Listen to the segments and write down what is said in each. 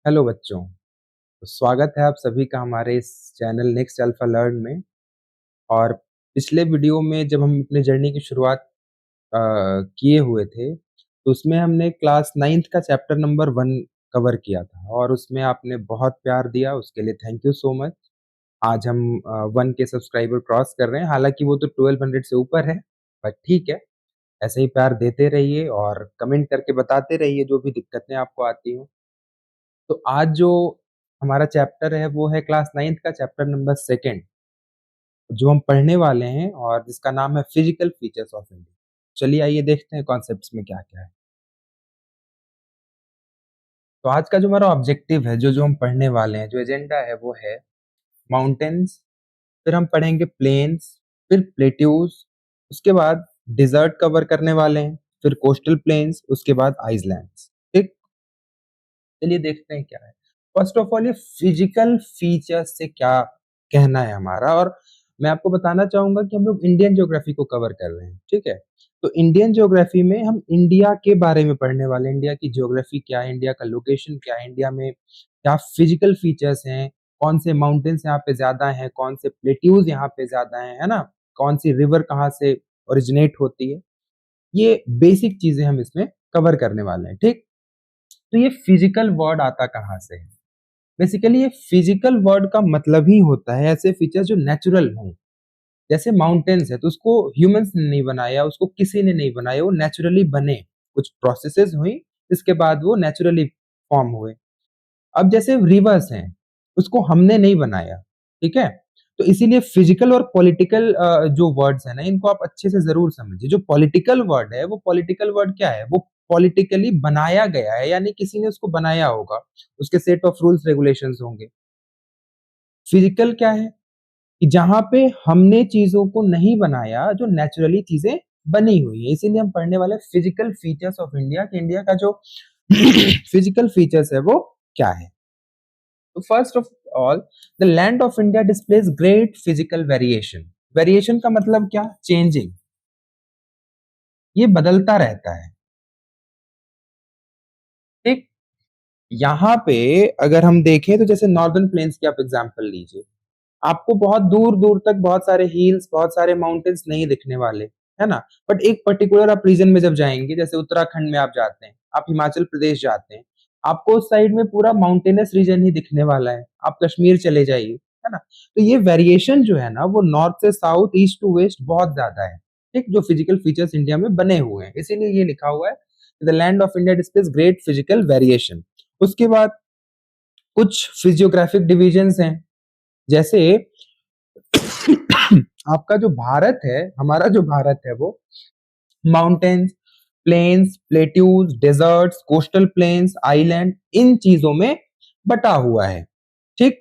Hello बच्चों, तो स्वागत है आप सभी का हमारे इस चैनल नेक्स्ट अल्फा लर्न में। और पिछले वीडियो में जब हम अपने जर्नी की शुरुआत किए हुए थे, तो उसमें हमने क्लास 9th का चैप्टर नंबर 1 कवर किया था और उसमें आपने बहुत प्यार दिया, उसके लिए थैंक यू सो मच। आज हम 1 के सब्सक्राइबर क्रॉस कर रहे हैं, हालाँकि वो तो 1200 से ऊपर है, बट ठीक है, ऐसे ही प्यार देते रहिए और कमेंट करके बताते रहिए जो भी दिक्कतें आपको आती हों। तो आज जो हमारा चैप्टर है वो है क्लास 9th का चैप्टर नंबर 2 जो हम पढ़ने वाले हैं और जिसका नाम है फिजिकल फीचर्स ऑफ इंडिया। चलिए आइए देखते हैं कॉन्सेप्ट्स में क्या-क्या है। तो आज का जो हमारा ऑब्जेक्टिव है, जो हम पढ़ने वाले हैं, जो एजेंडा है वो है माउंटेन्स, फिर हम पढ़ेंगे प्लेन्स, फिर प्लेट्यूज, उसके बाद डेजर्ट कवर करने वाले हैं, फिर कोस्टल प्लेन्स, उसके बाद आइसलैंड्स। ठीक? चलिए देखते हैं क्या है। फर्स्ट ऑफ ऑल ये फिजिकल फीचर्स से क्या कहना है हमारा, और मैं आपको बताना चाहूँगा कि हम लोग इंडियन ज्योग्राफी को कवर कर रहे हैं, ठीक है? तो इंडियन ज्योग्राफी में हम इंडिया के बारे में पढ़ने वाले हैं, इंडिया की ज्योग्राफी क्या है, इंडिया का लोकेशन क्या है, इंडिया में क्या फिजिकल फीचर्स हैं, कौन से माउंटेन्स यहाँ पे ज़्यादा हैं, कौन से प्लेट्यूज़ यहाँ पे ज़्यादा हैं, है ना? कौन सी रिवर कहाँ से ओरिजिनेट होती है, ये बेसिक चीज़ें हम इसमें कवर करने वाले हैं, ठीक? तो ये फिजिकल वर्ड आता कहाँ से है? बेसिकली ये फिजिकल वर्ड का मतलब ही होता है ऐसे फीचर्स जो नेचुरल हों। जैसे माउंटेन्स है तो उसको ह्यूमंस ने नहीं बनाया, उसको किसी ने नहीं बनाया, वो नेचुरली बने। कुछ प्रोसेसेस हुई, इसके बाद वो नेचुरली फॉर्म हुए। अब जैसे रिवर्स हैं, उसको हमने नहीं बनाया, ठीक है? तो इसीलिए फिजिकल और पॉलिटिकल जो वर्ड्स हैं ना, इनको आप अच्छे से ज़रूर समझिए। जो पॉलिटिकल वर्ड है, वो पॉलिटिकल वर्ड क्या है? वो पॉलिटिकली बनाया गया है, यानी किसी ने उसको बनाया होगा। उसके सेट ऑफ रूल्स रेगुलेशंस होंगे। फिजिकल क्या है? कि जहाँ पे हमने चीज़ों को नहीं बनाया, जो नेचुरली चीज़ें बनी हुई हैं। इसीलिए हम पढ़ने वाले हैं फिजिकल फीचर्स ऑफ इंडिया कि इंडिया का जो फिजिकल फीचर्स है वो क्या है। तो first of all, the land of India displays great physical variation. Variation का मतलब क्या? चेंजिंग। ये बदलता रहता है, ठीक? यहाँ पे अगर हम देखें तो जैसे नॉर्दर्न प्लेन्स की आप एग्जांपल लीजिए। आपको बहुत दूर-दूर तक बहुत सारे हिल्स, बहुत सारे माउंटेन्स नहीं दिखने वाले, है ना? बट एक पर्टिकुलर आप रीजन में जब जाएँगे, जैसे उत्तराखंड में आप जाते हैं, आप हिमाचल प्रदेश जाते हैं, आपको उस साइड में पूरा माउंटेनस रीजन ही दिखने वाला है। आप कश्मीर चले जाइए, है ना? तो ये वेरिएशन जो है ना, वो नॉर्थ से साउथ, ईस्ट टू वेस्ट बहुत ज़्यादा है, ठीक? जो फिजिकल फीचर्स इंडिया में बने हुए हैं, इसीलिए ये लिखा हुआ है, the land of India displace great physical variation. उसके बाद कुछ फिजियोग्राफिक डिविजन्स हैं, जैसे आपका जो भारत है, हमारा जो भारत है वो mountains, plains, plateaus, deserts, coastal plains, island, इन चीजों में बटा हुआ है, ठीक?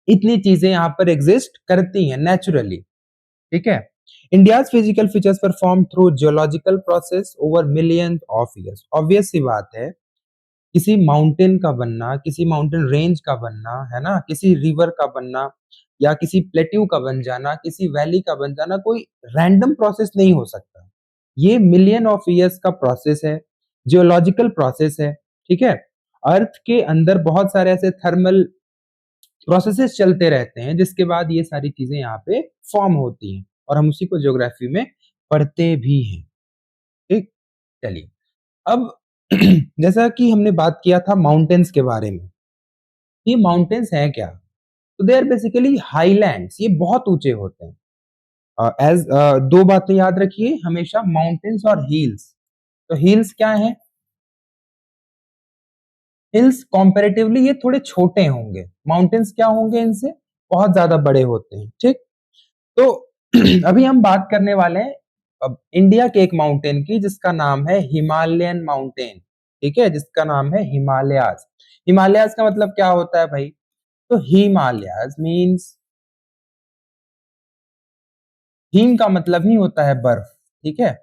इतनी चीजें यहाँ पर एग्जिस्ट करती हैं नेचुरली, ठीक है? India's physical features perform through geological process over millions of years. Obvious सी बात है, किसी माउंटेन का बनना, किसी माउंटेन रेंज का बनना, है ना? किसी रिवर का बनना या किसी प्लेट्यू का बन जाना, किसी वैली का बन जाना कोई रैंडम प्रोसेस नहीं हो सकता। ये मिलियन ऑफ ईयर्स का प्रोसेस है, जियोलॉजिकल प्रोसेस है, ठीक है? अर्थ के अंदर बहुत सारे ऐसे थर्मल प्रोसेसेस चलते रहते हैं, जिसके बाद ये सारी चीजें यहाँ पे फॉर्म होती हैं और हम उसी को ज्योग्राफी में पढ़ते भी हैं, ठीक? चलिए, अब जैसा कि हमने बात किया था माउंटेन्स के बारे में, ये माउंटेन्स हैं क्या? तो दे आर बेसिकली हाईलैंड्स, ये बहुत ऊंचे होते हैं। दो बातें याद रखिए हमेशा, माउंटेन्स और हिल्स। तो हिल्स क्या है? हिल्स कंपैरेटिवली ये थोड़े छोटे होंगे, माउंटेन्स क्या होंगे इनसे? बहुत ज्यादा बड़े होते हैं, ठीक? तो अभी हम बात करने वाले हैं अब इंडिया के एक माउंटेन की, जिसका नाम है हिमालयन माउंटेन, ठीक है? जिसका नाम है हिमालयाज। हिमालयाज का मतलब क्या होता है भाई? तो हिमालयाज मीन्स, हिम का मतलब ही होता है बर्फ, ठीक है?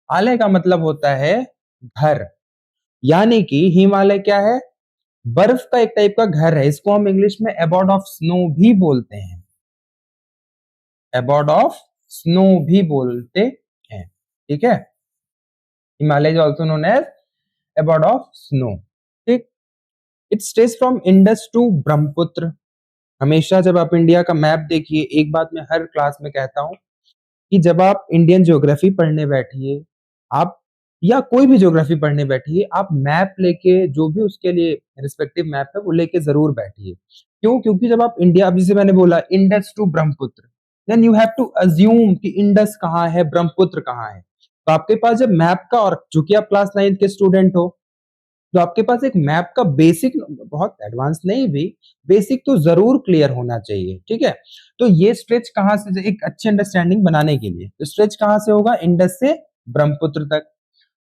आलय का मतलब होता है घर, यानी कि हिमालय क्या है? बर्फ का एक टाइप का घर है। इसको हम इंग्लिश में एबॉर्ड ऑफ स्नो भी बोलते हैं, एबॉर्ड ऑफ स्नो भी बोलते हैं, ठीक है? Himalaya is also known as abode of snow, ठीक? It stretch from Indus to Brahmaputra. हमेशा जब आप इंडिया का मैप देखिए, एक बात मैं हर क्लास में कहता हूँ कि जब आप इंडियन ज्योग्राफी पढ़ने बैठिए, आप या कोई भी ज्योग्राफी पढ़ने बैठिए, आप मैप लेके, जो भी उसके लिए रिस्पेक्टिव मैप है वो लेके जरूर बैठिए। क्यों? क्योंकि जब आप इंडिया, अब जैसे मैंने बोला Indus to Brahmaputra, then you have to assume कि इंडस कहाँ है, ब्रह्मपुत्र कहाँ है। तो आपके पास जब मैप का, और चूंकि आप क्लास 9th के स्टूडेंट हो, तो आपके पास एक मैप का बेसिक, बहुत एडवांस नहीं भी, बेसिक तो जरूर क्लियर होना चाहिए, ठीक है। तो ये स्ट्रेच कहाँ से, एक अच्छी अंडरस्टैंडिंग बनाने के लिए, तो स्ट्रेच कहाँ से होगा, इंडस से ब्रह्मपुत्र तक।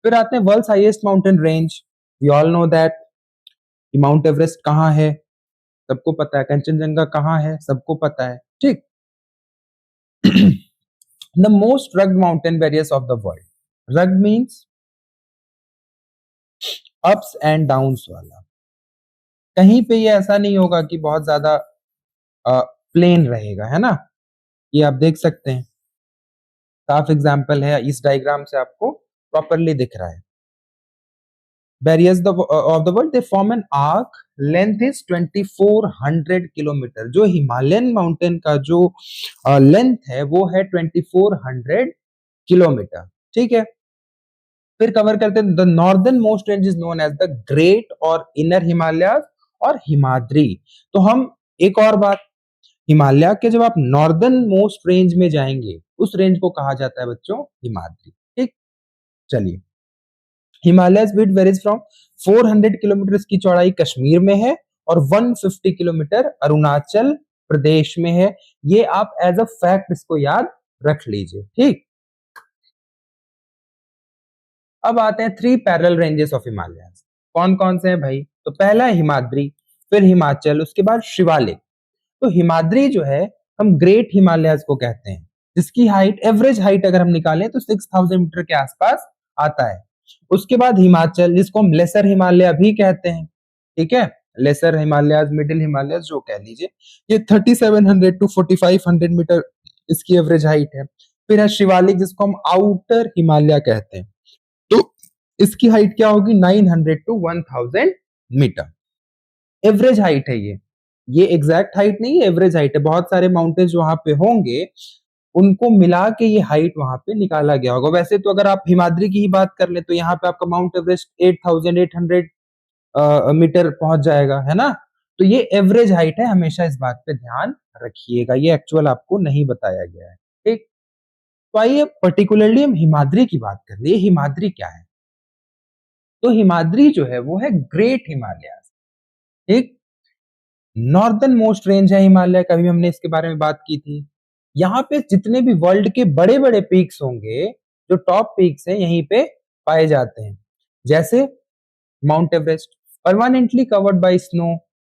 फिर आते हैं world's highest mountain range. We all know that Mount Everest कहाँ है, सबको पता है। कंचनजंगा कहाँ है, सबको पता है, ठीक। The most rugged mountain barriers of the world. Rugged means ups and downs वाला। कहीं पे ये ऐसा नहीं होगा कि बहुत ज्यादा प्लेन रहेगा, है ना। ये आप देख सकते हैं, साफ एग्जांपल है, इस डायग्राम से आपको प्रॉपरली दिख रहा है। Barriers of the world, they form an arc, length is 2400 kilometre. जो हिमालयन माउंटेन का जो लेंथ है वो है 2400 किलोमीटर, ठीक है। फिर कवर करते हैं, the northern most range is known as the great और इनर हिमालय और हिमाद्री। तो हम, एक और बात, हिमालय के जब आप नॉर्दर्न मोस्ट रेंज में जाएंगे, उस रेंज को कहा जाता है बच्चों हिमाद्री, ठीक। चलिए, Himalaya width varies from 400 kilometre की चौड़ाई कश्मीर में है, और 150 किलोमीटर अरुणाचल प्रदेश में है। ये आप एज अ फैक्ट इसको याद रख लीजिए, ठीक। अब आते हैं three parallel ranges of Himalaya. कौन कौन से हैं भाई? तो पहला है हिमाद्री, फिर हिमाचल, उसके बाद शिवालिक। तो हिमाद्री जो है, हम ग्रेट हिमालयस को कहते हैं, जिसकी हाइट, एवरेज हाइट अगर हम निकालें तो 6000 मीटर के आसपास आता है। उसके बाद हिमाचल, जिसको हम लेसर हिमालय भी कहते हैं, ठीक है। लेसर हिमालयस, मिडिल हिमालयस, जो कह लीजिए, ये 3700 टू 4500 मीटर इसकी एवरेज हाइट है। फिर है शिवालिक, जिसको हम आउटर हिमालय कहते हैं, तो इसकी हाइट क्या होगी, 900 टू 1000 मीटर। एवरेज हाइट है ये एग्जैक्ट हाइट नहीं है, एवरेज हाइट है। बहुत सारे माउंटेन्स वहां पे होंगे, उनको मिला के ये हाइट वहां पे निकाला गया होगा। वैसे तो अगर आप हिमाद्री की ही बात कर ले, तो यहाँ पे आपका माउंट एवरेस्ट 8800 मीटर पहुंच जाएगा, है ना। तो ये एवरेज हाइट है, हमेशा इस बात पे ध्यान रखिएगा, ये एक्चुअल आपको नहीं बताया गया है, ठीक। तो आइए पर्टिकुलरली हम हिमाद्री की बात कर ले। हिमाद्री क्या है? तो हिमाद्री जो है वो है ग्रेट हिमालय, ठीक। नॉर्दर्न मोस्ट रेंज है हिमालय का, भी हमने इसके बारे में बात की थी। यहाँ पे जितने भी वर्ल्ड के बड़े बड़े पीक्स होंगे, जो टॉप पीक्स हैं, यहीं पे पाए जाते हैं। जैसे mount Everest, permanently covered by snow.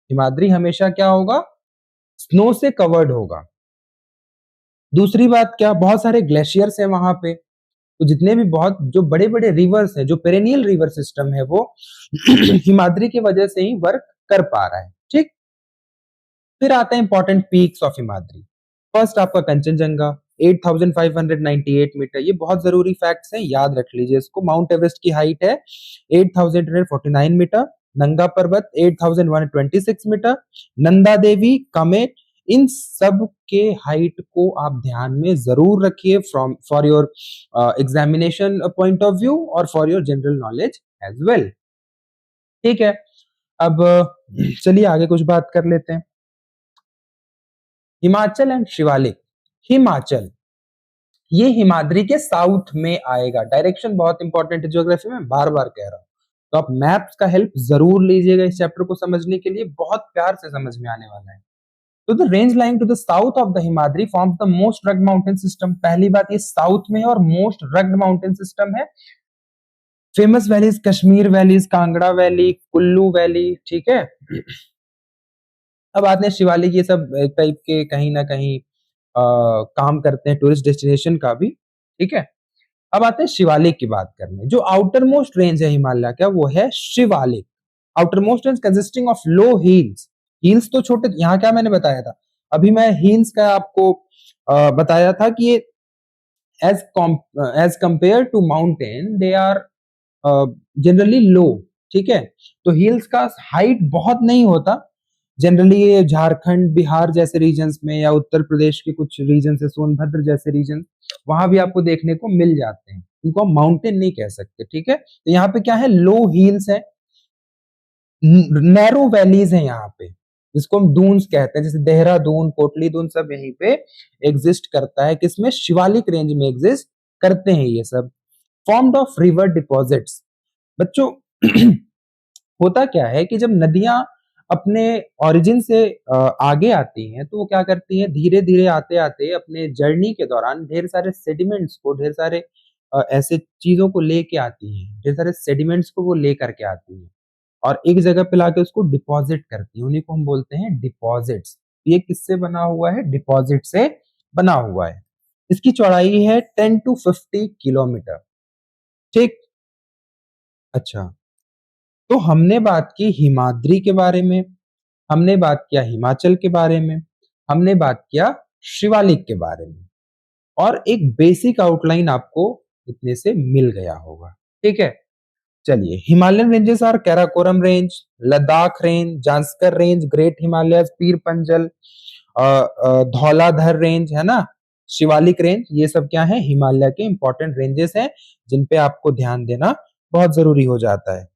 Himadri हमेशा क्या होगा, स्नो से कवर्ड होगा। दूसरी बात क्या, बहुत सारे ग्लेशियर्स हैं वहां पे। तो जितने भी बहुत जो बड़े बड़े रिवर्स हैं, जो पेरेनियल रिवर सिस्टम है, वो हिमाद्री की वजह से ही वर्क कर पा रहा है, ठीक। फिर आते हैं important peaks of Himadri. First आपका कंचनजंगा, 8598 मीटर। ये बहुत जरूरी फैक्ट्स हैं, याद रख लीजिए इसको। माउंट एवरेस्ट की हाइट है 8849 मीटर। नंगा पर्वत 8126 मीटर। नंदा देवी, कमेट, इन सब के हाइट को आप ध्यान में जरूर रखिए, from for your examination point of view और for your general knowledge as well, ठीक है। अब चलिए आगे कुछ बात कर लेते हैं। हिमाचल एंड शिवालिक। हिमाचल, ये हिमाद्री के साउथ में आएगा। डायरेक्शन बहुत इंपॉर्टेंट है ज्योग्राफी में, बार बार कह रहा हूं। तो आप मैप्स का हेल्प जरूर लीजिएगा इस चैप्टर को समझने के लिए, बहुत प्यार से समझ में आने वाला है। तो the range line to the south of the Himadri forms the most rugged mountain system. पहली बात, ये साउथ में है और मोस्ट रग्ड माउंटेन सिस्टम है। Famous valleys, Kashmir valleys, Kangra valley, Kullu valley, ठीक है। अब आते हैं शिवालिक। ये सब एक टाइप के कहीं ना कहीं काम करते हैं टूरिस्ट डेस्टिनेशन का भी, ठीक है। अब आते हैं शिवालिक की बात करने। जो आउटर मोस्ट रेंज है हिमालय का, वो है Shivalik. Outer most range consisting of low hills. Hills तो छोटे, यहाँ क्या मैंने बताया था, अभी मैं हिल्स का आपको बताया था कि ये as compare to mountain, they are generally low, ठीक है। तो हिल्स का हाइट बहुत नहीं होता, जनरली ये झारखंड बिहार जैसे रीजन्स में या उत्तर प्रदेश के कुछ रीजन है, सोनभद्र जैसे रीजन, वहां भी आपको देखने को मिल जाते हैं। इनको हम माउंटेन नहीं कह सकते, ठीक है। तो यहाँ पे क्या है, लो हिल्स है, नैरो वैलीज है यहाँ पे, जिसको हम डून्स कहते हैं, जैसे देहरादून, कोटली दून सब यहीं पे एग्जिस्ट करता है। किसमें, शिवालिक रेंज में एग्जिस्ट करते हैं ये सब। Formed of river deposits. बच्चों होता क्या है कि जब नदियां अपने ओरिजिन से आगे आती हैं तो वो क्या करती हैं, धीरे धीरे आते आते अपने जर्नी के दौरान ढेर सारे सेडिमेंट्स को, ढेर सारे ऐसे चीजों को लेके आती हैं, ढेर सारे सेडिमेंट्स को वो लेकर के आती हैं और एक जगह पे लाके उसको डिपॉजिट करती है। उन्हीं को हम बोलते हैं डिपॉजिट्स। ये किससे बना हुआ है, डिपॉजिट से बना हुआ है। इसकी चौड़ाई है 10 to 50 किलोमीटर, ठीक। अच्छा, तो हमने बात की हिमाद्री के बारे में, हमने बात किया हिमाचल के बारे में, हमने बात किया शिवालिक के बारे में, और एक बेसिक आउटलाइन आपको इतने से मिल गया होगा, ठीक है। चलिए, Himalayan ranges are Karakoram range, Ladakh range, Zanskar range, great Himalayas, Pir Panjal, Dhauladhar range, है ना, शिवालिक रेंज, ये सब क्या है, हिमालय के इंपॉर्टेंट रेंजेस हैं जिन पे आपको ध्यान देना बहुत जरूरी हो जाता है।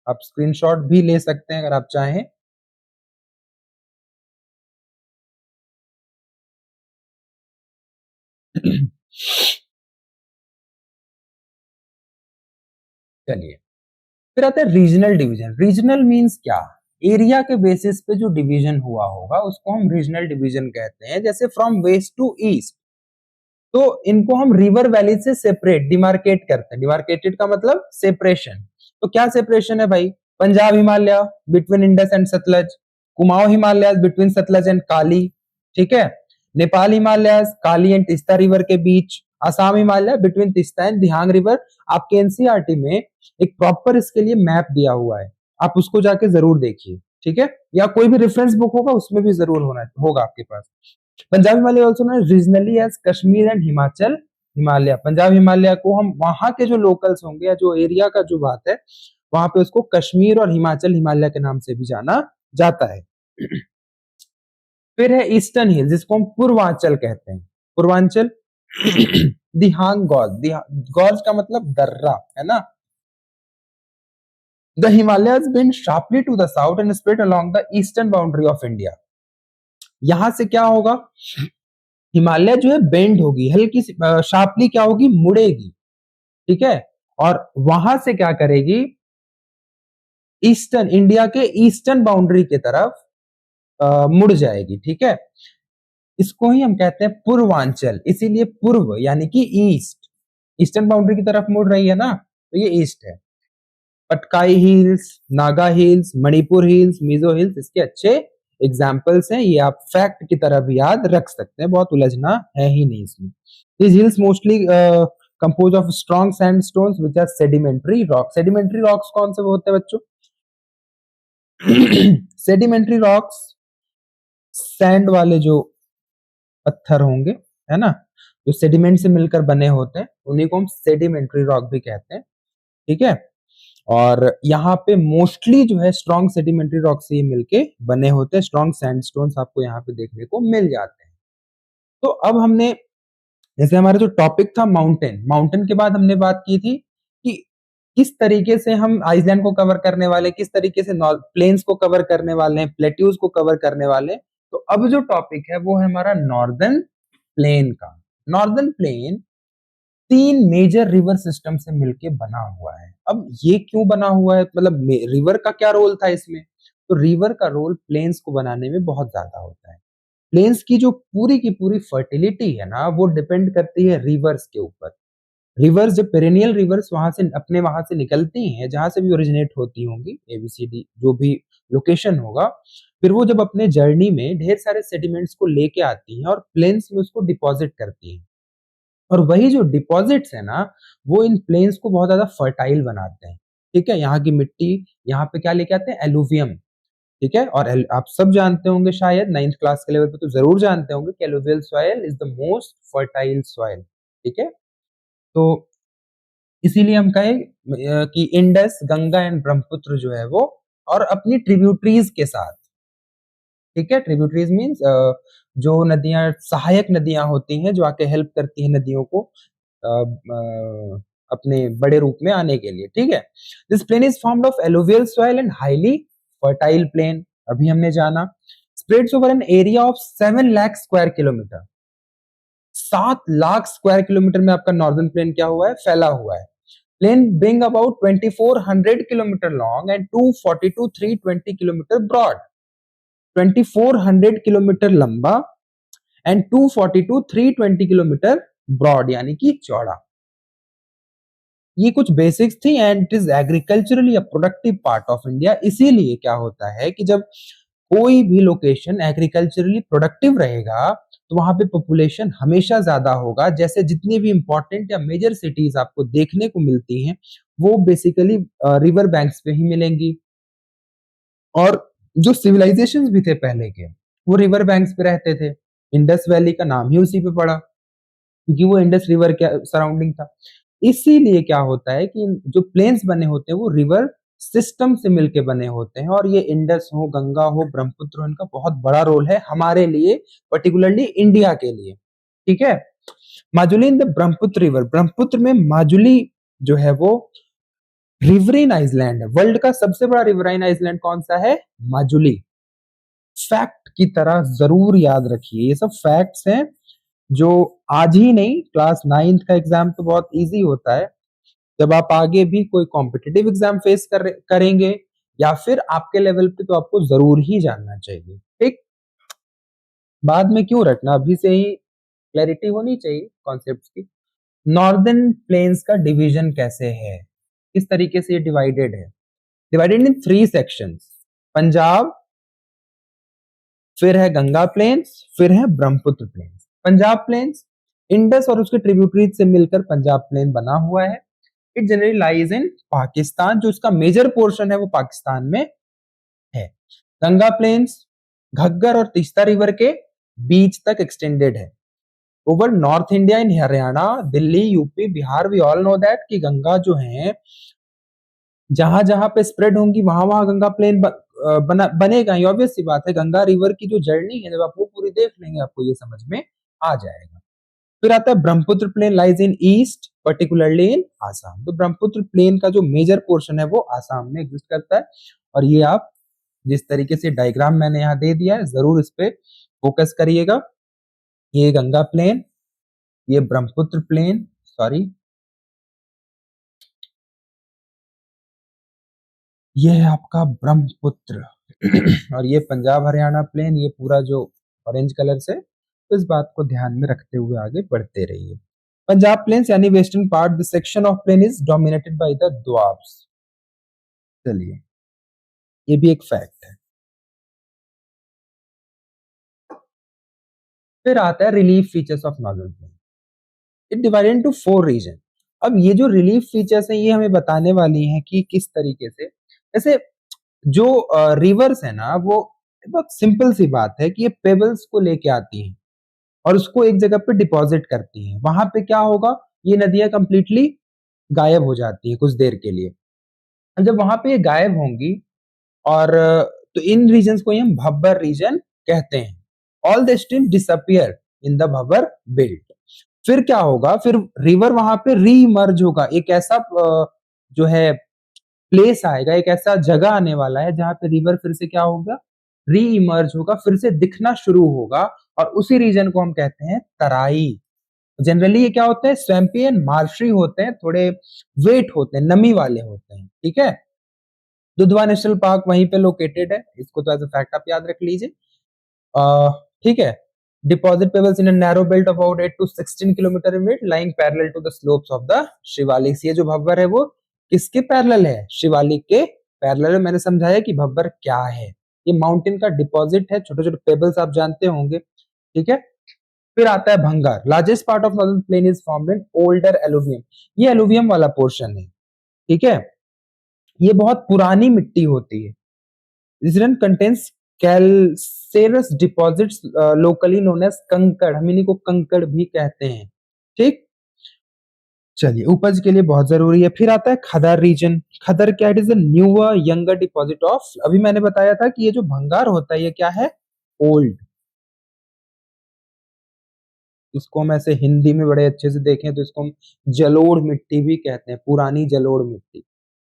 आप स्क्रीनशॉट भी ले सकते हैं अगर आप चाहें। चलिए, फिर आता है रीजनल डिवीजन। रीजनल मींस क्या, एरिया के बेसिस पे जो डिवीजन हुआ होगा उसको हम रीजनल डिवीजन कहते हैं। जैसे फ्रॉम वेस्ट टू ईस्ट, तो इनको हम रिवर वैली से सेपरेट, डिमार्केट करते हैं। डिमार्केटेड का मतलब सेपरेशन। तो क्या सेपरेशन है भाई, Punjab Himalaya between Indus and Sutlej, Kumaon Himalaya between Sutlej and Kali, ठीक है। नेपाल हिमालय काली एंड तिस्ता रिवर के बीच, Assam Himalaya between Teesta and Dihang river. आपके एनसीईआरटी में एक प्रॉपर इसके लिए मैप दिया हुआ है, आप उसको जाके जरूर देखिए, ठीक है। या कोई भी रेफरेंस बुक होगा उसमें भी जरूर होगा आपके पास। Punjab Himalaya also known regionally as Kashmir and Himachal Himalaya. Punjab Himalaya को हम वहां के जो लोकल्स होंगे या जो एरिया का जो बात है, वहां पे उसको कश्मीर और हिमाचल हिमालय के नाम से भी जाना जाता है। फिर है ईस्टर्न हिल, जिसको हम पूर्वांचल कहते हैं, पूर्वांचल। दिहांग गॉर्ज, गॉर्ज का मतलब दर्रा, है ना। The Himalayas bend sharply to the south and spread along the eastern boundary of India। यहां से क्या होगा, हिमालय जो है बेंड होगी, हल्की सी शार्पली क्या होगी, मुड़ेगी, ठीक है। और वहां से क्या करेगी, ईस्टर्न, इंडिया के ईस्टर्न बाउंड्री की तरफ मुड़ जाएगी, ठीक है। इसको ही हम कहते हैं पूर्वांचल, इसीलिए पूर्व यानी कि ईस्ट, ईस्टर्न बाउंड्री की तरफ मुड़ रही है ना, तो ये ईस्ट है। Patkai hills, Naga hills, Manipur hills, Mizo hills इसके अच्छे एग्जाम्पल्स हैं। ये आप फैक्ट की तरह भी याद रख सकते हैं, बहुत उलझना है ही नहीं इसमें। These hills mostly composed of strong sandstones which are sedimentary rocks। Sedimentary rocks कौन से होते हैं बच्चों? Sedimentary rocks सैंड वाले जो पत्थर होंगे, है ना, जो सेडिमेंट से मिलकर बने होते हैं, उन्हीं को हम सेडिमेंट्री रॉक भी कहते हैं, ठीक है। और यहाँ पे मोस्टली जो है स्ट्रॉन्ग सेडिमेंट्री रॉक से ये मिलके बने होते हैं, स्ट्रॉन्ग सैंडस्टोन्स आपको यहाँ पे देखने को मिल जाते हैं। तो अब हमने, जैसे हमारा जो टॉपिक था माउंटेन, माउंटेन के बाद हमने बात की थी कि किस तरीके से हम आइसलैंड को कवर करने वाले, किस तरीके से प्लेन्स को कवर करने वाले हैं, प्लेट्यूज को कवर करने वाले हैं। तो अब जो टॉपिक है वो है हमारा नॉर्दर्न प्लेन का। Northern plain 3 major river system से मिलके बना हुआ है। अब ये क्यों बना हुआ है, मतलब रिवर का क्या रोल था इसमें, तो रिवर का रोल प्लेन्स को बनाने में बहुत ज्यादा होता है। प्लेन्स की जो पूरी की पूरी फर्टिलिटी है ना, वो डिपेंड करती है रिवर्स के ऊपर। रिवर्स, जो पेरेनियल रिवर्स वहां से निकलती हैं, जहां से भी ओरिजिनेट होती होंगी, एबीसीडी जो भी लोकेशन होगा, फिर वो जब अपने जर्नी में ढेर सारे सेडिमेंट्स को लेके आती हैं और प्लेन्स में उसको डिपॉजिट करती हैं। और वही जो डिपॉजिट्स है ना, वो इन प्लेन्स को बहुत ज्यादा फर्टाइल बनाते हैं, ठीक है। यहाँ की मिट्टी, यहाँ पे क्या लेके आते हैं, एलुवियम, ठीक है। और आप सब जानते होंगे, शायद 9th क्लास के लेवल पे तो जरूर जानते होंगे कि alluvial soil is the most fertile soil, ठीक है। तो इसीलिए हम कहे कि इंडस, गंगा एंड ब्रह्मपुत्र जो है वो, और अपनी ट्रिब्यूटरीज के साथ, ठीक है। ट्रिब्यूटरीज मीन्स जो नदियां सहायक नदियां होती हैं, जो आके हेल्प करती हैं नदियों को अपने बड़े रूप में आने के लिए, ठीक है। This plain is formed of alluvial soil and highly fertile plain, अभी हमने जाना। Spreads over an area of 7 lakh square kilometre. 7 lakh square kilometre में आपका नॉर्दर्न प्लेन क्या हुआ है, फैला हुआ है। Plain being about 2400 kilometre long and 240 to 320 kilometre broad. 2400 kilometre लंबा एंड 240 टू 320 किलोमीटर ब्रॉड, यानी कि चौड़ा। ये कुछ बेसिक्स थी and it is agriculturally a productive part of India. इसीलिए क्या होता है कि जब कोई भी लोकेशन एग्रीकल्चरली प्रोडक्टिव रहेगा तो वहां पे पॉपुलेशन हमेशा ज्यादा होगा। जैसे जितनी भी इंपॉर्टेंट या मेजर सिटीज आपको देखने को मिलती हैं वो बेसिकली रिवर बैंक्स पे ही मिलेंगी। और जो सिविलाइजेशंस भी थे पहले के, वो रिवर बैंक्स पे रहते थे। इंडस वैली का नाम ही उसी पे पड़ा क्योंकि वो इंडस रिवर के सराउंडिंग था। इसीलिए क्या होता है कि जो प्लेन्स बने होते हैं वो रिवर सिस्टम से मिलके बने होते हैं। और ये इंडस हो, गंगा हो, ब्रह्मपुत्र हो, इनका बहुत बड़ा रोल है हमारे लिए, पर्टिकुलरली इंडिया के लिए, ठीक है। Majuli in the Brahmaputra river, Brahmaputra में माजुली जो है वो रिवराइन आइलैंड है। वर्ल्ड का सबसे बड़ा रिवराइन आइलैंड कौन सा है, माजुली। फैक्ट की तरह जरूर याद रखिए, ये सब फैक्ट्स हैं जो आज ही नहीं, क्लास 9th का एग्जाम तो बहुत इजी होता है। जब आप आगे भी कोई कॉम्पिटिटिव एग्जाम फेस करेंगे या फिर आपके लेवल पे, तो आपको जरूर ही जानना चाहिए, ठीक। बाद में क्यों रटना, अभी से ही क्लैरिटी होनी चाहिए कॉन्सेप्ट्स की। नॉर्दर्न प्लेन्स का डिवीजन कैसे है, किस तरीके से ये डिवाइडेड है। डिवाइडेड इन 3 सेक्शंस, पंजाब, फिर है गंगा प्लेन्स, फिर है ब्रह्मपुत्र प्लेन्स। पंजाब प्लेन्स इंडस और उसके ट्रिब्यूटरीज से मिलकर पंजाब प्लेन बना हुआ है। It generally lies in Pakistan, जो इसका मेजर पोर्शन है वो पाकिस्तान में है। गंगा प्लेन्स घग्गर और तीस्ता रिवर के बीच तक एक्सटेंडेड है। Over north India in Haryana, Delhi, UP, Bihar, we all know that कि गंगा जो है जहां जहां पे स्प्रेड होंगी वहां वहां गंगा प्लेन बनेगा। ये ऑब्वियस सी बात है, गंगा रिवर की जो जर्नी है जब आप वो पूरी देख लेंगे आपको ये समझ में आ जाएगा। फिर आता है Brahmaputra plain lies in east, particularly in Assam. तो ब्रह्मपुत्र प्लेन का जो मेजर पोर्शन है वो आसाम में एग्जिस्ट करता है। और ये आप जिस तरीके से डायग्राम मैंने यहाँ दे दिया है जरूर इस पे फोकस करिएगा। ये गंगा प्लेन, ये ब्रह्मपुत्र प्लेन, सॉरी, ये है आपका ब्रह्मपुत्र और ये पंजाब हरियाणा प्लेन, ये पूरा जो ऑरेंज कलर से, तो इस बात को ध्यान में रखते हुए आगे बढ़ते रहिए। पंजाब प्लेन्स यानी western part, the section of plain is dominated by the doabs. चलिए, ये भी एक फैक्ट है। फिर आता है relief features of northern plain. It divided into 4 region. अब ये जो रिलीफ फीचर्स है ये हमें बताने वाली हैं कि किस तरीके से, जैसे जो रिवर्स है ना, वो बहुत सिंपल सी बात है कि ये पेबल्स को लेके आती हैं और उसको एक जगह पे डिपॉजिट करती हैं। वहां पे क्या होगा, ये नदियां कंप्लीटली गायब हो जाती हैं कुछ देर के लिए। और जब वहां पे ये गायब होंगी और तो इन रीजन्स को ही हम भब्बर रीजन कहते हैं। All the stream disappear in the Bhabar belt. फिर क्या होगा, फिर रिवर वहां पे रीमर्ज होगा, एक ऐसा जो है प्लेस आएगा, एक ऐसा जगह आने वाला है जहां पे रिवर फिर से क्या होगा, री इमर्ज होगा, फिर से दिखना शुरू होगा। और उसी रीजन को हम कहते हैं तराई। जनरली ये क्या होते हैं, स्वैम्पी एंड मार्शी होते हैं, थोड़े वेट होते हैं, नमी वाले होते हैं, ठीक है। दुधवा नेशनल पार्क वहीं पे लोकेटेड है, इसको तो एज अ फैक्ट आप याद रख लीजिए, ठीक है। Deposit pebbles in a narrow belt about 8 to 16 kilometre in width, lying parallel to the slopes of the Shivalik. ये जो भव्वर है वो किसके पैरेलल है, शिवालिक के पैरेलल है। मैंने समझाया कि भव्वर क्या है, ये माउंटेन का डिपॉजिट है, छोटे छोटे पेबल्स आप जानते होंगे, ठीक है। फिर आता है भंगार। Largest part of northern plane is formed in older alluvium. ये एलुवियम वाला पोर्शन है, ठीक है। ये बहुत पुरानी मिट्टी होती है। This region contains calcareous deposits locally known as कंकड़, हम इन्हीं को कंकड़ भी कहते हैं, ठीक। चलिए, उपज के लिए बहुत जरूरी है। फिर आता है खदर रीजन। खदर क्या, it is a newer younger deposit of, अभी मैंने बताया था कि ये जो भंगार होता है ये क्या है, ओल्ड। इसको हम ऐसे हिंदी में बड़े अच्छे से देखें तो इसको हम जलोढ़ मिट्टी भी कहते हैं, पुरानी जलोढ़ मिट्टी।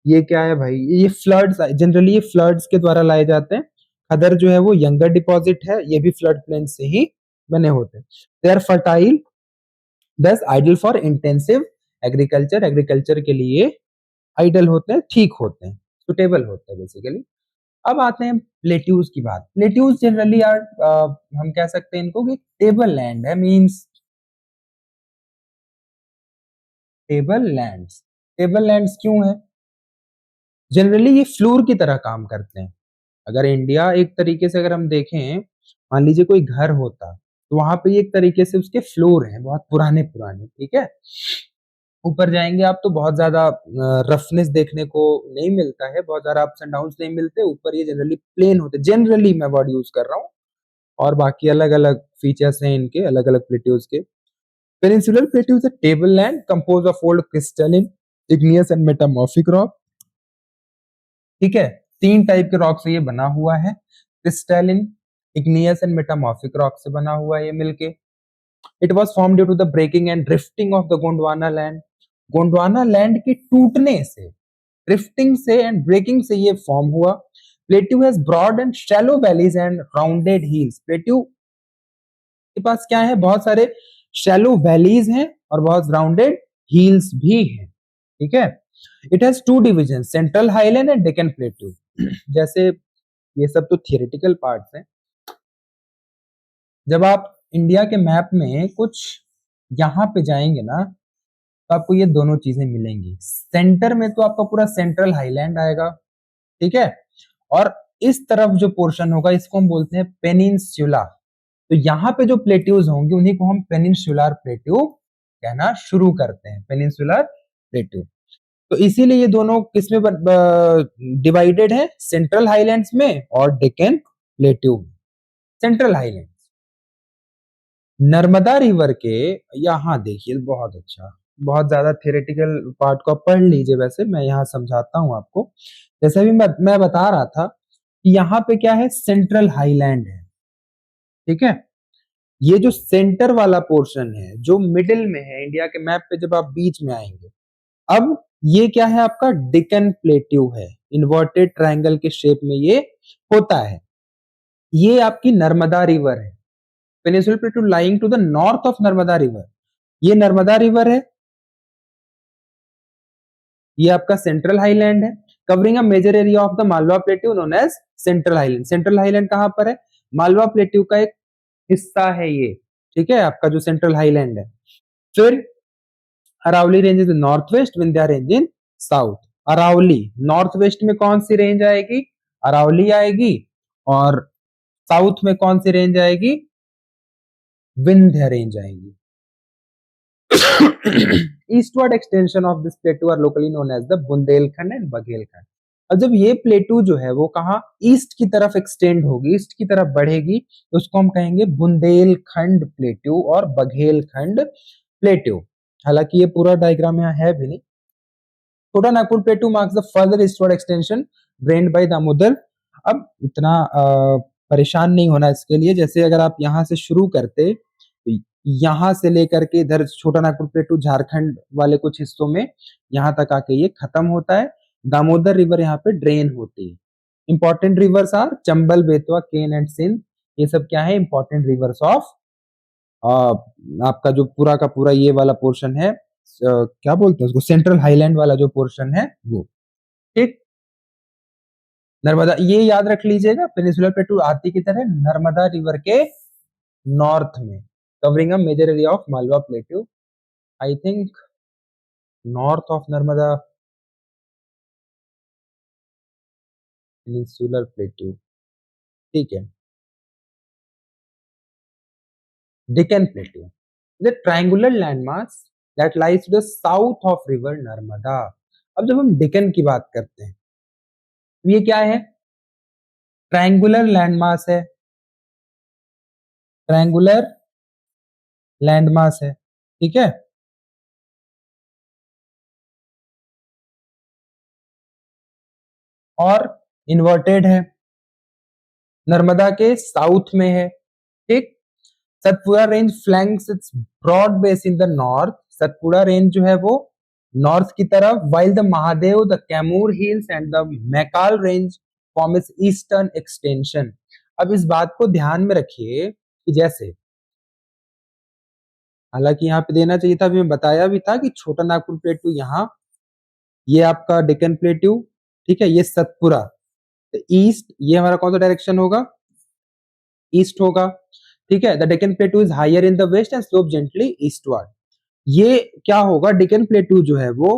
ये क्या है भाई, ये फ्लड्स, जनरली ये फ्लड्स के द्वारा लाए जाते हैं। खदर जो है वो यंगर डिपॉजिट है, ये भी फ्लड प्लेन से ही बने होते हैं। They are fertile, thus ideal for intensive agriculture, agriculture के लिए आइडल होते हैं, ठीक होते हैं, सुटेबल होते हैं बेसिकली। अब आते हैं प्लेट्यूज की बात। प्लेट्यूज जनरली यार हम कह सकते हैं इनको कि टेबल लैंड है, means table lands. Table lands क्यों है, जनरली ये फ्लोर की तरह काम करते हैं। अगर इंडिया एक तरीके से अगर हम देखें, मान लीजिए कोई घर होता तो वहां पे एक तरीके से उसके फ्लोर हैं बहुत पुराने पुराने, ठीक है। ऊपर जाएंगे आप तो बहुत ज्यादा रफनेस देखने को नहीं मिलता है, बहुत ज्यादा अप्स एंड डाउन्स नहीं मिलते। ऊपर ये जनरली प्लेन होते, जनरली मैं वर्ड यूज कर रहा हूँ, और बाकी अलग अलग फीचर्स हैं इनके अलग अलग प्लेट्यूज के। Peninsular plateau is a table land compose of old crystalline, igneous and metamorphic rock. ठीक है, तीन टाइप के रॉक से ये बना हुआ है, crystalline, igneous and metamorphic rock से बना हुआ है ये मिलके। It was form due to the breaking and drifting of the Gondwana land. Gondwana land के टूटने से, ड्रिफ्टिंग से एंड ब्रेकिंग से ये फॉर्म हुआ। Plateau has broad and shallow valleys and rounded hills. Plateau के पास क्या है, बहुत सारे शैलो वैलीज हैं और बहुत राउंडेड हिल्स भी हैं, ठीक है। It has two division, central highland and Deccan plateau. जैसे ये सब तो थियोरेटिकल पार्ट्स हैं, जब आप इंडिया के मैप में कुछ यहाँ पे जाएंगे ना तो आपको ये दोनों चीजें मिलेंगी। सेंटर में तो आपका पूरा सेंट्रल हाईलैंड आएगा, ठीक है, और इस तरफ जो पोर्शन होगा इसको हम बोलते हैं पेनिनसुला। तो यहाँ पे जो प्लेट्यूज होंगे उन्हीं को हम पेनिनसुलर प्लेट्यू कहना शुरू करते हैं, पेनिनसुलर प्लेट्यू। तो इसीलिए ये दोनों किसमें डिवाइडेड है, सेंट्रल हाईलैंड्स में और डेक्कन प्लेट्यू में। सेंट्रल हाईलैंड नर्मदा रिवर के यहाँ देखिए, बहुत अच्छा, बहुत ज्यादा थियोरेटिकल पार्ट को आप पढ़ लीजिए, वैसे मैं यहाँ समझाता हूँ आपको। जैसे भी मैं बता रहा था कि यहाँ पे क्या है, सेंट्रल हाईलैंड है, ठीक है। ये जो सेंटर वाला पोर्शन है जो मिडिल में है इंडिया के मैप पे, जब आप बीच में आएंगे, अब ये क्या है, आपका डेक्कन प्लेट्यू है, इन्वर्टेड ट्रायंगल के शेप में ये होता है। ये आपकी नर्मदा रिवर है, peninsular plateau lying to the north of Narmada river. ये नर्मदा रिवर है, ये आपका सेंट्रल हाईलैंड है, covering a major area of the Malwa plateau known as central highland. Central highland कहां पर है, मालवा प्लेट्यू का एक हिस्सा है ये, ठीक है, आपका जो सेंट्रल हाईलैंड है। फिर Aravalli range is north west, Vindhya range in south. Aravalli north west में कौन सी रेंज आएगी, अरावली आएगी, और साउथ में कौन सी रेंज आएगी, विंध्य रेंज आएगी। Eastward extension of this plateau are locally known as the Bundelkhand and Baghelkhand. अब जब ये प्लेटू जो है वो कहा ईस्ट की तरफ एक्सटेंड होगी, ईस्ट की तरफ बढ़ेगी, तो उसको हम कहेंगे बुंदेलखंड प्लेटू और बघेलखंड प्लेटू। हालांकि ये पूरा डायग्राम यहाँ है भी नहीं। Chota Nagpur plateau marks the further eastward extension drained by Damodar. अब इतना परेशान नहीं होना इसके लिए, जैसे अगर आप यहाँ से शुरू करते तो यहाँ से लेकर के इधर छोटा नागपुर प्लेटू झारखंड वाले कुछ हिस्सों में यहाँ तक आके ये खत्म होता है। दामोदर रिवर यहाँ पे ड्रेन होती है। Important rivers are Chambal, Betwa, Ken and Sindh. ये सब क्या है, इंपॉर्टेंट रिवर्स ऑफ आपका जो पूरा का पूरा ये वाला पोर्शन है, क्या बोलते हैं उसको, सेंट्रल हाईलैंड वाला जो पोर्शन है वो, ठीक। नर्मदा, ये याद रख लीजिएगा, पेनिनसुलर प्लेटू आती की तरह नर्मदा रिवर के नॉर्थ में, covering a major area of Malwa plateau, I think north of Narmada peninsular plateau, ठीक है। Deccan plateau the triangular landmass that lies to the south of river Narmada. अब जब हम डेक्कन की बात करते हैं तो ये क्या है, ट्रायंगुलर लैंडमास है, ट्रायंगुलर लैंडमास है, ठीक है। और इन्वर्टेड है, नर्मदा के साउथ में है। ठीक। Satpura range flanks its broad base in the north, Satpura range जो है वो नॉर्थ की तरफ, while the Mahadev, the Kaimur hills and the Maikal range form its eastern extension. अब इस बात को ध्यान में रखिए कि जैसे, हालांकि यहाँ पे देना चाहिए था, अभी मैं बताया भी था कि छोटा नागपुर प्लेटू यहाँ, ये आपका डेक्कन प्लेटू, ठीक है, ये सतपुरा, तो ईस्ट, ये हमारा कौन सा डायरेक्शन होगा, ईस्ट होगा। ठीक है, the Deccan plateau is higher in the west and slope gently eastward. ये क्या होगा, डेक्कन प्लेटू जो है वो